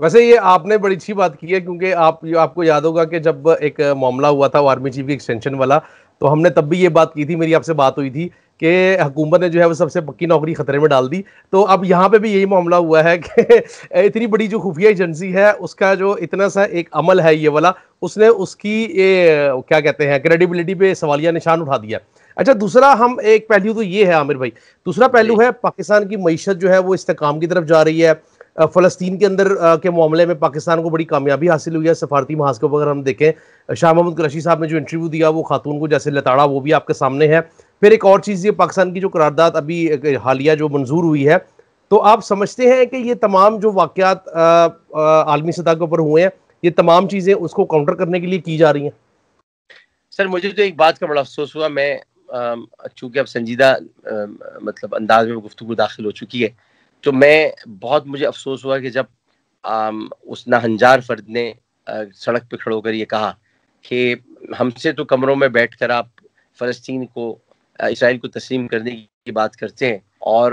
ویسے یہ آپ نے بڑی اچھی بات کی ہے، کیونکہ آپ کو یاد ہوگا کہ جب ایک معاملہ ہوا تھا وہ آرمی چیف کی ایکسٹینشن والا، تو ہم نے تب بھی یہ بات کی تھی، میری آپ سے بات ہوئی تھی کہ حکومت نے جو ہے وہ سب سے پکی نوکری خطرے میں ڈال دی. تو اب یہاں پہ بھی یہی معاملہ ہوا ہے کہ اتنی بڑی جو خفیہ ایجنسی ہے اس کا جو اتنا سا ایک عمل ہے یہ والا، اس نے اس کی کیا کہتے ہیں کریڈیبلٹی پہ سوالیہ نشان اٹھا دیا. اچھا، دوسرا ہم ایک پہلو تو یہ ہے عامر بھائی، دوسرا جی پہلو ہے پاکستان کی معیشت جو ہے وہ استحکام کی طرف جا رہی ہے. فلسطین کے اندر کے معاملے میں پاکستان کو بڑی کامیابی حاصل ہوئی ہے سفارتی محاذ کے اوپر. اگر ہم دیکھیں شاہ محمود قریشی صاحب نے جو انٹرویو دیا وہ خاتون کو جیسے لتاڑا، وہ بھی آپ کے سامنے ہے. پھر ایک اور چیز، یہ پاکستان کی جو قرارداد ابھی حالیہ جو منظور ہوئی ہے، تو آپ سمجھتے ہیں کہ یہ تمام جو واقعات عالمی سطح کے اوپر ہوئے ہیں، یہ تمام چیزیں اس کو کاؤنٹر کرنے کے لیے کی جا رہی ہیں؟ سر، مجھے تو ایک بات کا بڑا افسوس ہوا، میں چونکہ اب سنجیدہ مطلب انداز میں گفتگو داخل ہو چکی ہے، تو میں بہت مجھے افسوس ہوا کہ جب اس ناہنجار فرد نے سڑک پہ کھڑے ہو کر یہ کہا کہ ہم سے تو کمروں میں بیٹھ کر آپ فلسطین کو، اسرائیل کو تسلیم کرنے کی بات کرتے ہیں، اور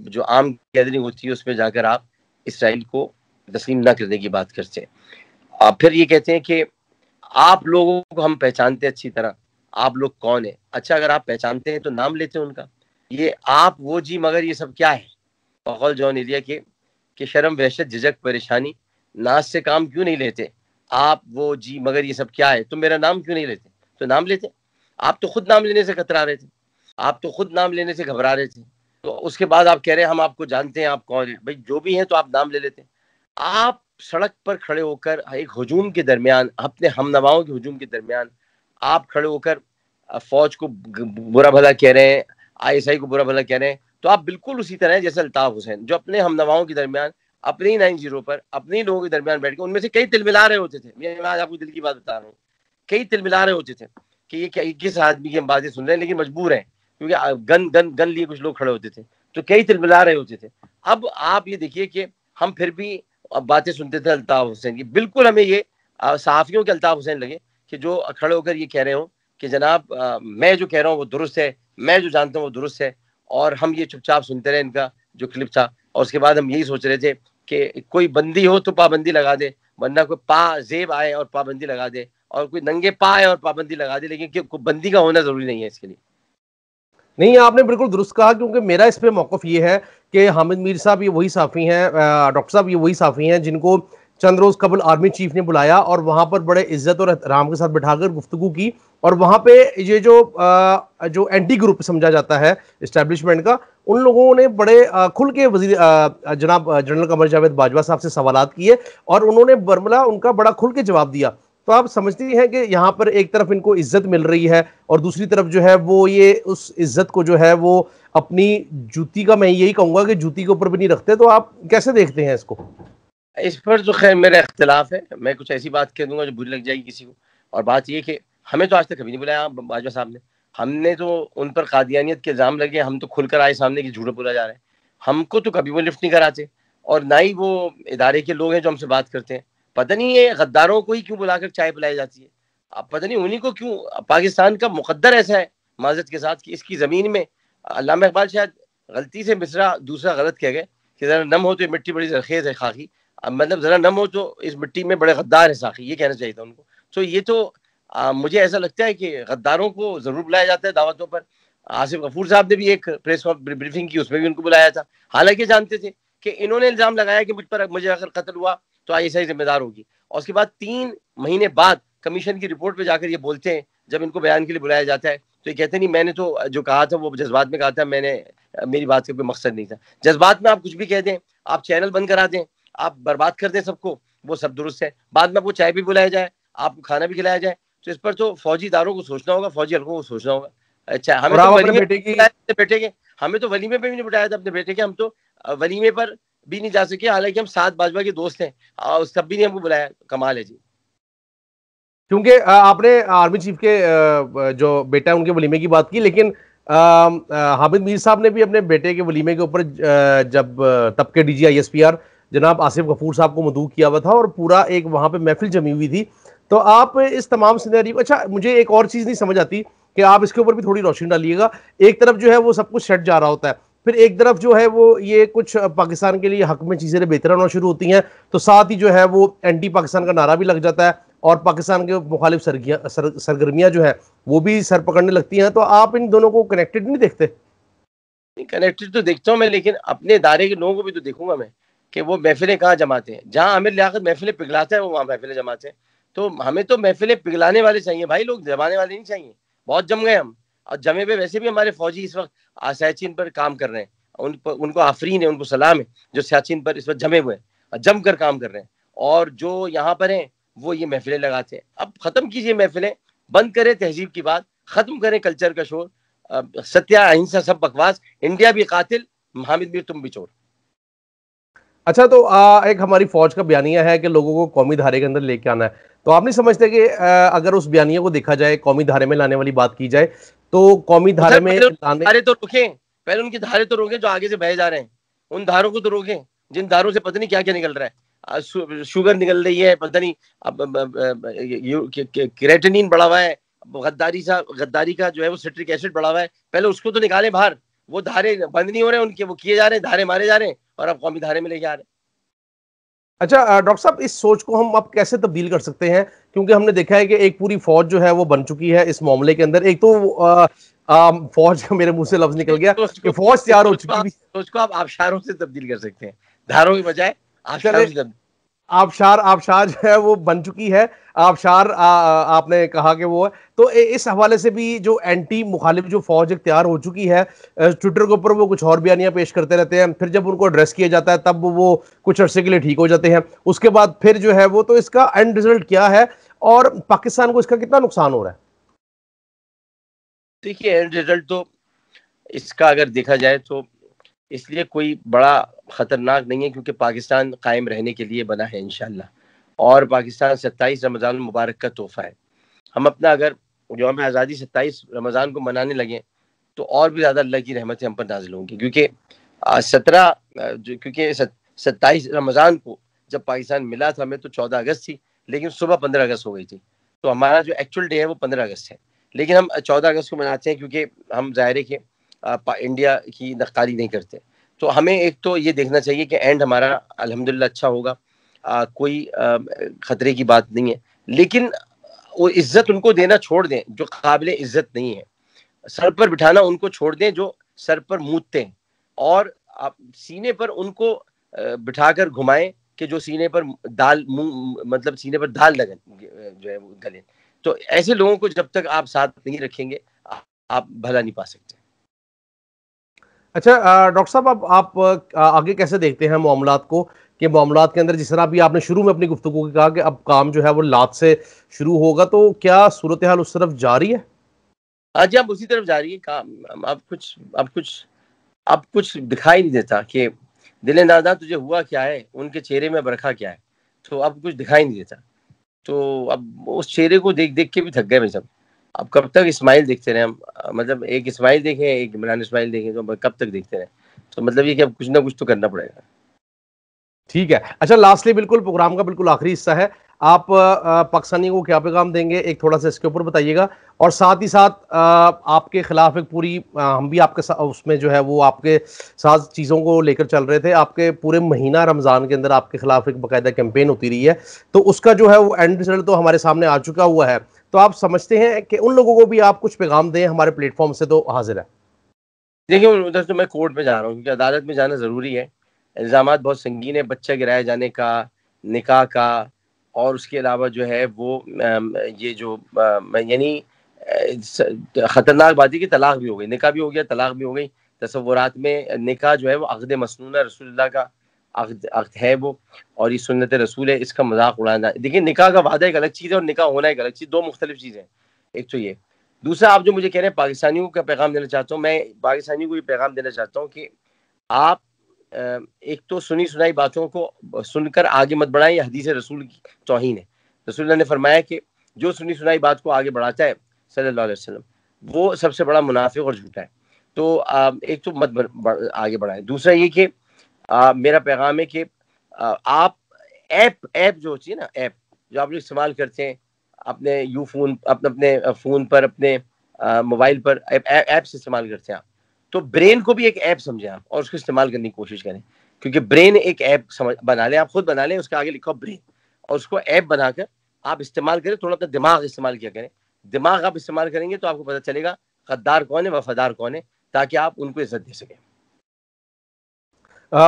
جو عام گیدرنگ ہوتی ہے اس میں جا کر آپ اسرائیل کو تسلیم نہ کرنے کی بات کرتے ہیں. پھر یہ کہتے ہیں کہ آپ لوگوں کو ہم پہچانتے ہیں اچھی طرح، آپ لوگ کون ہیں. اچھا، اگر آپ پہچانتے ہیں تو نام لیتے ہیں ان کا. یہ آپ وہ جی مگر یہ سب کیا ہے؟ بقول جون ایلیا کے کہ شرم وحشت جھجک پریشانی ناز سے کام کیوں نہیں لیتے؟ آپ وہ جی مگر یہ سب کیا ہے؟ تم میرا نام کیوں نہیں لیتے؟ تو نام لیتے. آپ تو خود نام لینے سے کترا رہے تھے، آپ تو خود نام لینے سے گھبرا رہے تھے. تو اس کے بعد آپ کہہ رہے ہیں ہم آپ کو جانتے ہیں، آپ کون ہیں؟ بھائی جو بھی ہیں تو آپ نام لے لیتے. آپ سڑک پر کھڑے ہو کر ایک ہجوم کے درمیان، اپنے ہم نواؤں کے ہجوم کے درمیان آپ کھڑے ہو کر فوج کو برا بھلا کہہ رہے ہیں، آئی ایس آئی کو برا بھلا کہہ رہے ہیں. تو آپ بالکل اسی طرح ہیں جیسے الطاف حسین، جو اپنے ہم نواؤں کے درمیان، اپنے ہی 9-0 پر اپنے ہی لوگوں کے درمیان بیٹھ کے ان میں سے کئی تل ملا رہے ہوتے تھے. میں آج آپ کو دل کی بات بتا رہا ہوں، کئی تل ملا رہے ہوتے تھے کہ یہ کس آدمی کی ہم باتیں سن رہے ہیں، لیکن مجبور ہیں کیونکہ گن لیے کچھ لوگ کھڑے ہوتے تھے، تو کئی تل ملا رہے ہوتے تھے. اب آپ یہ دیکھیے کہ ہم پھر بھی باتیں سنتے تھے الطاف حسین کی. بالکل ہمیں یہ صحافیوں کے الطاف حسین لگے کہ جو کھڑے ہو کر یہ کہہ رہے ہوں کہ جناب میں جو کہہ رہا ہوں وہ درست ہے، میں جو جانتا ہوں وہ درست ہے، اور ہم یہ چپ چاپ سنتے رہے ان کا جو کلپ تھا. اور اس کے بعد ہم یہی سوچ رہے تھے کہ کوئی بندی ہو تو پابندی لگا دے، ورنہ کوئی پا زیب آئے اور پابندی لگا دے، اور کوئی ننگے پا آئے اور پابندی لگا دے، لیکن بندی کا ہونا ضروری نہیں ہے اس کے لیے. نہیں، آپ نے بالکل درست کہا، کیونکہ میرا اس پہ موقف یہ ہے کہ حامد میر صاحب یہ وہی صحافی ہیں، ڈاکٹر صاحب یہ وہی صحافی ہیں جن کو چند روز قبل آرمی چیف نے بلایا اور وہاں پر بڑے عزت اور احترام کے ساتھ بٹھا کر گفتگو کی. اور وہاں پہ یہ جو اینٹی گروپ سمجھا جاتا ہے اسٹیبلشمنٹ کا، ان لوگوں نے بڑے کھل کے جناب جنرل قمر جاوید باجوہ صاحب سے سوالات کیے، اور انہوں نے برملا ان کا بڑا کھل کے جواب دیا. تو آپ سمجھتی ہیں کہ یہاں پر ایک طرف ان کو عزت مل رہی ہے اور دوسری طرف جو ہے وہ یہ اس عزت کو جو ہے وہ اپنی جوتی کا، میں یہی کہوں گا کہ جوتی کے اوپر بھی نہیں رکھتے. تو آپ کیسے دیکھتے ہیں اس کو؟ اس پر تو خیر میرا اختلاف ہے، میں کچھ ایسی بات کہہ دوں گا جو بری لگ جائے گی کسی کو. اور بات یہ کہ ہمیں تو آج تک کبھی نہیں بلایا باجوہ صاحب نے. ہم نے تو ان پر قادیانیت کے الزام لگے، ہم تو کھل کر آئے سامنے کی جھوٹ بولا جا رہا ہے. ہم کو تو کبھی وہ لفٹ نہیں کراتے، اور نہ ہی وہ ادارے کے لوگ ہیں جو ہم سے بات کرتے ہیں. پتہ نہیں یہ غداروں کو ہی کیوں بلا کر چائے پلائی جاتی ہے. اب پتہ نہیں انہیں کو کیوں. پاکستان کا مقدر ایسا ہے معذرت کے ساتھ کہ اس کی زمین میں علامہ اقبال شاید غلطی سے مصرع دوسرا غلط کہہ گئے کہ ذرا نم ہو تو یہ مٹی بڑی زرخیز ہے خاکی. مطلب ذرا نم ہو تو اس مٹی میں بڑے غدار ہے ساقی، یہ کہنا چاہیے تھا ان کو. تو یہ تو مجھے ایسا لگتا ہے کہ غداروں کو ضرور بلایا جاتا ہے دعوتوں پر. آصف غفور صاحب نے بھی ایک پریس بریفنگ کی، اس میں بھی ان کو بلایا تھا، حالانکہ جانتے تھے کہ انہوں نے الزام لگایا کہ مجھے اگر قتل ہوا تو آئی ایس آئی ذمہ دار ہوگی. اور اس کے بعد 3 مہینے بعد کمیشن کی رپورٹ پہ جا کر یہ بولتے ہیں، جب ان کو بیان کے لیے بلایا جاتا ہے تو یہ کہتے ہیں نہیں میں نے تو جو کہا تھا وہ جذبات میں کہا تھا، میری بات کا کوئی مقصد نہیں تھا. جذبات میں آپ کچھ بھی کہہ دیں، آپ چینل بند کرا دیں، آپ برباد کر دیں سب کو، وہ سب درست ہے. بعد میں آپ کو چائے بھی بلایا جائے، آپ کو کھانا بھی کھلایا جائے، تو اس پر تو فوجی اداروں کو سوچنا ہوگا، فوجی حلقوں کو سوچنا ہوگا. اچھا، ہمیں اور تو آپ اپنے ولیمے بیٹے کی اپنے بیٹے کے ہمیں تو ولیمے پہ بھی نہیں بٹایا تھا اپنے بیٹے کے. ہم تو ولیمے پر بھی نہیں جا سکے، حالانکہ ہم 7 باجوہ کے دوست ہیں، اور سب بھی نہیں ہم کو بلایا. کمال ہے جی. کیونکہ آپ نے آرمی چیف کے جو بیٹا ان کے ولیمے کی بات کی، لیکن حامد میر صاحب نے بھی اپنے بیٹے کے ولیمے کے اوپر جب تب کے D G I S P R جناب آصف غفور صاحب کو مدعو کیا ہوا تھا اور پورا ایک وہاں پہ محفل جمی ہوئی تھی. تو آپ اس تمام سینیریو، اچھا مجھے ایک اور چیز نہیں سمجھ آتی کہ آپ اس کے اوپر بھی تھوڑی روشنی ڈالیے گا. ایک طرف جو ہے وہ سب کچھ سیٹ جا رہا ہوتا ہے، پھر ایک طرف جو ہے وہ یہ کچھ پاکستان کے لیے حق میں چیزیں بہتر ہونا شروع ہوتی ہیں تو ساتھ ہی جو ہے وہ اینٹی پاکستان کا نعرہ بھی لگ جاتا ہے اور پاکستان کے مخالف سرگرمیاں جو ہے وہ بھی سر پکڑنے لگتی ہیں. تو آپ ان دونوں کو کنیکٹڈ نہیں دیکھتے؟ کنیکٹڈ تو دیکھتا ہوں میں، لیکن اپنے ادارے کے لوگوں کو بھی تو دیکھوں گا میں کہ وہ محفلیں کہاں جماتے ہیں. جہاں عامر لیاقت محفلیں پگھلاتا ہے وہ وہاں محفلیں جماتے ہیں. تو ہمیں تو محفلیں پگھلانے والے چاہیے بھائی، لوگ جمانے والے نہیں چاہیے. بہت جم گئے ہم، اور جمے پہ ویسے بھی ہمارے فوجی اس وقت سیاچین پر کام کر رہے ہیں. ان کو آفرین ہے، ان کو سلام ہے جو سیاچین پر اس وقت جمے ہوئے ہیں اور جم کر کام کر رہے ہیں. اور جو یہاں پر ہیں وہ یہ محفلیں لگاتے ہیں. اب ختم کیجئے محفلیں، بند کریں تہذیب کی بات، ختم کریں کلچر کا شور. ستیا اہنسا سب بکواس، انڈیا بھی قاتل، حامد میر تم بھی چور. اچھا، تو ایک ہماری فوج کا بیانیہ ہے کہ لوگوں کو قومی دھارے کے اندر لے کے آنا ہے. تو آپ نہیں سمجھتے کہ اگر اس بیانیہ کو دیکھا جائے، قومی دھارے میں لانے والی بات کی جائے تو قومی تو دھارے سر میں پہلے لانے... دھارے تو روکیں، پہلے ان کی دھارے تو روکیں جو آگے سے بہے جا رہے ہیں. ان دھاروں کو تو روکیں جن دھاروں سے پتہ نہیں کیا کیا نکل رہا ہے. شوگر نکل رہی ہے، پتہ نہیں کریٹنین بڑھا ہوا ہے، غداری کا جو ہے وہ سٹرک ایسڈ بڑھا ہوا ہے. پہلے اس کو تو نکالیں باہر. وہ دھارے بند نہیں ہو رہے ان کے، وہ کیے جا رہے ہیں، دھارے مارے جا رہے ہیں اور اب قومی دھارے میں لے کے آ رہے ہیں. اچھا ڈاکٹر صاحب، اس سوچ کو ہم اب کیسے تبدیل کر سکتے ہیں؟ کیونکہ ہم نے دیکھا ہے کہ ایک پوری فوج جو ہے وہ بن چکی ہے اس معاملے کے اندر. ایک تو فوج کا میرے منہ سے لفظ نکل گیا کہ فوج تیار ہو چکی بھی. سوچ کو آپ آبشاروں سے تبدیل کر سکتے ہیں، دھاروں کی بجائے چلے، آبشاروں سے تبدیل. آبشار جو ہے وہ بن چکی ہے. آبشار آپ نے کہا کہ وہ ہے. تو اس حوالے سے بھی جو اینٹی مخالف جو فوج تیار ہو چکی ہے، ٹویٹر کے اوپر وہ کچھ اور بیانیاں پیش کرتے رہتے ہیں، پھر جب ان کو ایڈریس کیا جاتا ہے تب وہ کچھ عرصے کے لیے ٹھیک ہو جاتے ہیں، اس کے بعد پھر جو ہے وہ... تو اس کا اینڈ رزلٹ کیا ہے اور پاکستان کو اس کا کتنا نقصان ہو رہا ہے؟ دیکھیے اینڈ رزلٹ تو اس کا اگر دیکھا جائے تو اس لیے کوئی بڑا خطرناک نہیں ہے، کیونکہ پاکستان قائم رہنے کے لیے بنا ہے انشاءاللہ. اور پاکستان 27 رمضان المبارک کا تحفہ ہے. ہم اپنا اگر یوم آزادی 27 رمضان کو منانے لگیں تو اور بھی زیادہ اللہ کی رحمتیں ہم پر نازل ہوں گی. کیونکہ 27 رمضان کو جب پاکستان ملا تھا ہمیں تو 14 اگست تھی، لیکن صبح 15 اگست ہو گئی تھی. تو ہمارا جو ایکچوئل ڈے ہے وہ 15 اگست ہے، لیکن ہم 14 اگست کو مناتے ہیں کیونکہ ہم ظاہر ہے کہ انڈیا کی نقاری نہیں کرتے. تو ہمیں ایک تو یہ دیکھنا چاہیے کہ اینڈ ہمارا الحمدللہ اچھا ہوگا، کوئی خطرے کی بات نہیں ہے. لیکن وہ عزت ان کو دینا چھوڑ دیں جو قابل عزت نہیں ہے. سر پر بٹھانا ان کو چھوڑ دیں جو سر پر مودتے ہیں، اور سینے پر ان کو بٹھا کر گھمائیں کہ جو سینے پر دال مطلب سینے پر دال لگن جو ہے وہ گلیں. تو ایسے لوگوں کو جب تک آپ ساتھ نہیں رکھیں گے آپ بھلا نہیں پا سکتے. اچھا ڈاکٹر صاحب، اب آپ آگے کیسے دیکھتے ہیں معاملات کو کہ معاملات کے اندر جس طرح بھی آپ نے شروع میں اپنی گفتگو کی کہا کہ اب کام جو ہے وہ لات سے شروع ہوگا، تو کیا صورتحال اس طرف جاری ہے؟ ہاں جی، اب اسی طرف جاری ہے کام. اب کچھ دکھائی نہیں دیتا کہ دل ناداں تجھے ہوا کیا ہے، ان کے چہرے میں برکھا کیا ہے. تو اب کچھ دکھائی نہیں دیتا. تو اب اس چہرے کو دیکھ دیکھ کے بھی تھک گئے میں سب. اب کب تک اسماعیل دیکھتے رہے ہم؟ مطلب ایک اسماعیل دیکھیں، ایک عمران اسماعیل دیکھیں، تو کب تک دیکھتے رہے؟ تو مطلب یہ کہ اب کچھ نہ کچھ تو کرنا پڑے گا. ٹھیک ہے. اچھا لاسٹلی بالکل پروگرام کا بالکل آخری حصہ ہے، آپ پاکستانیوں کو کیا پیغام دیں گے؟ ایک تھوڑا سا اس کے اوپر بتائیے گا. اور ساتھ ہی ساتھ آپ کے خلاف ایک پوری ہم بھی آپ کے اس میں جو ہے وہ آپ کے ساتھ چیزوں کو لے کر چل رہے تھے. آپ کے پورے مہینہ رمضان کے اندر آپ کے خلاف ایک باقاعدہ کیمپین ہوتی رہی ہے، تو اس کا جو ہے وہ اینڈ رزلٹ تو ہمارے سامنے آ چکا ہوا ہے. تو آپ سمجھتے ہیں کہ ان لوگوں کو بھی آپ کچھ پیغام دیں؟ ہمارے پلیٹ فارم سے تو حاضر ہے. دیکھیں ادھر تو میں کورٹ میں جا رہا ہوں کیونکہ عدالت میں جانا ضروری ہے. الزامات بہت سنگین ہے، بچہ گرایا جانے کا، نکاح کا، اور اس کے علاوہ جو ہے وہ یہ جو یعنی خطرناک بات ہے کہ طلاق بھی ہو گئی، نکاح بھی ہو گیا، طلاق بھی ہو گئی. تصورات میں نکاح جو ہے وہ عقد مسنونہ رسول اللہ کا عقد ہے وہ، اور یہ سنت رسول ہے، اس کا مذاق اڑانا. دیکھیں نکاح کا وعدہ ایک الگ چیز ہے اور نکاح ہونا ایک الگ چیز، دو مختلف چیزیں. ایک تو یہ. دوسرا آپ جو مجھے کہہ رہے ہیں پاکستانیوں کا پیغام دینا چاہتا ہوں، میں پاکستانیوں کو یہ پیغام دینا چاہتا ہوں کہ آپ ایک تو سنی سنائی باتوں کو سن کر آگے مت بڑھائیں. یہ حدیث رسول کی توہین ہے. رسول اللہ نے فرمایا کہ جو سنی سنائی بات کو آگے بڑھاتا ہے صلی اللہ علیہ وسلم، وہ سب سے بڑا منافق اور جھوٹا ہے. تو ایک تو مت آگے بڑھائیں. دوسرا یہ کہ میرا پیغام ہے کہ آپ ایپ جو ہوتی ہے نا، ایپ جو آپ لوگ استعمال کرتے ہیں اپنے فون، اپنے فون پر، اپنے موبائل پر ایپس استعمال کرتے ہیں آپ، تو برین کو بھی ایک ایپ سمجھیں آپ اور اس کو استعمال کرنے کی کوشش کریں, کیونکہ برین ایک ایپ بنا لیں, آپ خود بنا لیں, اس کے آگے لکھو برین, اور اس کو ایپ بنا کر آپ استعمال کریں, تھوڑا اپنا دماغ استعمال کیا کریں. دماغ آپ استعمال کریں گے تو آپ کو پتہ چلے گا غدار کون ہے, وفادار کون ہے, تاکہ آپ ان کو عزت دے سکیں.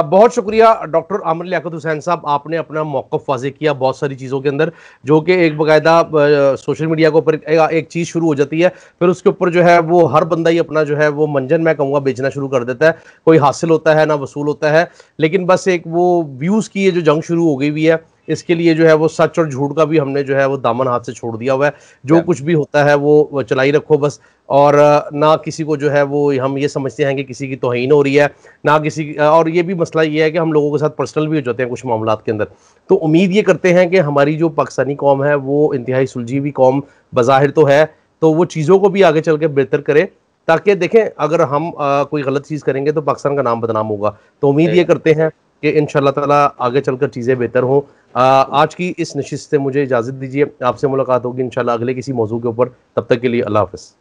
بہت شکریہ ڈاکٹر عامر لیاقت حسین صاحب, آپ نے اپنا موقف واضح کیا بہت ساری چیزوں کے اندر, جو کہ ایک باقاعدہ سوشل میڈیا کے اوپر ایک چیز شروع ہو جاتی ہے, پھر اس کے اوپر جو ہے وہ ہر بندہ ہی اپنا جو ہے وہ منجن میں کہوں گا بیچنا شروع کر دیتا ہے, کوئی حاصل ہوتا ہے نہ وصول ہوتا ہے, لیکن بس ایک وہ ویوز کی جو جنگ شروع ہو گئی ہوئی ہے, اس کے لیے جو ہے وہ سچ اور جھوٹ کا بھی ہم نے جو ہے وہ دامن ہاتھ سے چھوڑ دیا ہوا ہے. جو کچھ بھی ہوتا ہے وہ چلائی رکھو بس, اور نہ کسی کو جو ہے وہ ہم یہ سمجھتے ہیں کہ کسی کی توہین ہو رہی ہے نہ کسی, اور یہ بھی مسئلہ یہ ہے کہ ہم لوگوں کے ساتھ پرسنل بھی ہو جاتے ہیں کچھ معاملات کے اندر. تو امید یہ کرتے ہیں کہ ہماری جو پاکستانی قوم ہے وہ انتہائی سلجھی ہوئی قوم بظاہر تو ہے, تو وہ چیزوں کو بھی آگے چل کے بہتر کرے, تاکہ دیکھیں اگر ہم کوئی غلط چیز کریں گے تو پاکستان کا نام بدنام ہوگا. تو امید یہ کرتے ہیں کہ انشاءاللہ تعالی آگے چل کر چیزیں بہتر ہوں. آج کی اس نشست سے مجھے اجازت دیجیے, آپ سے ملاقات ہوگی انشاءاللہ اگلے کسی موضوع کے اوپر, تب تک کے لیے اللہ حافظ.